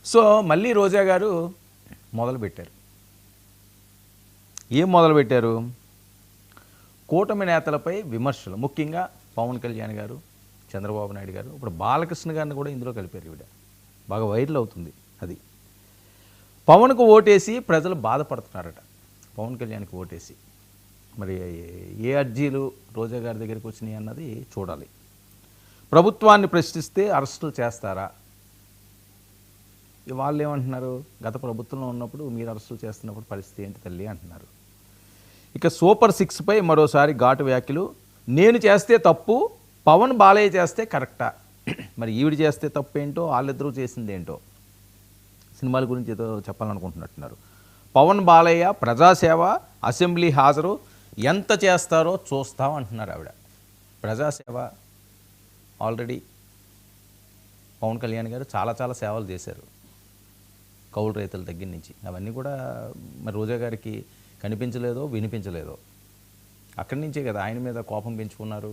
So మళ్ళీ రోజా గారు మొదలుపెట్టారు. ఏం మొదలుపెట్టారు? కూటమి నేతలపై విమర్శలు, ముఖ్యంగా పవన్ కళ్యాణ్ గారు, చంద్రబాబు నాయుడు గారు, ఇప్పుడు బాలకృష్ణ గారిని కూడా ఇందులో కలిపారు. ఈవిడ బాగా వైరల్ అవుతుంది. అది పవన్కు ఓటేసి ప్రజలు బాధపడుతున్నారట. పవన్ కళ్యాణ్కి ఓటేసి మరి ఏ అర్జీలు రోజా గారి దగ్గరికి వచ్చినాయి అన్నది చూడాలి. ప్రభుత్వాన్ని ప్రశ్నిస్తే అరెస్టులు చేస్తారా? వాళ్ళు ఏమంటున్నారు? గత ప్రభుత్వంలో ఉన్నప్పుడు మీరు అరెస్టులు చేస్తున్నప్పుడు పరిస్థితి ఏంటి తల్లి అంటున్నారు. ఇక సూపర్ 6పై మరోసారి ఘాటు వ్యాఖ్యలు. నేను చేస్తే తప్పు, పవన్ బాలయ్య చేస్తే కరెక్టా? మరి ఈవిడ చేస్తే తప్పు ఏంటో, వాళ్ళిద్దరూ చేసింది ఏంటో సినిమాల గురించి ఏదో చెప్పాలనుకుంటున్నట్టున్నారు. పవన్ బాలయ్య ప్రజాసేవ, అసెంబ్లీ హాజరు ఎంత చేస్తారో చూస్తాం అంటున్నారు ఆవిడ. ప్రజాసేవ ఆల్రెడీ పవన్ కళ్యాణ్ గారు చాలా చాలా సేవలు చేశారు, కౌలు రైతుల దగ్గర నుంచి. అవన్నీ కూడా మరి రోజా గారికి కనిపించలేదో వినిపించలేదో. అక్కడి నుంచే కదా ఆయన మీద కోపం పెంచుకున్నారు.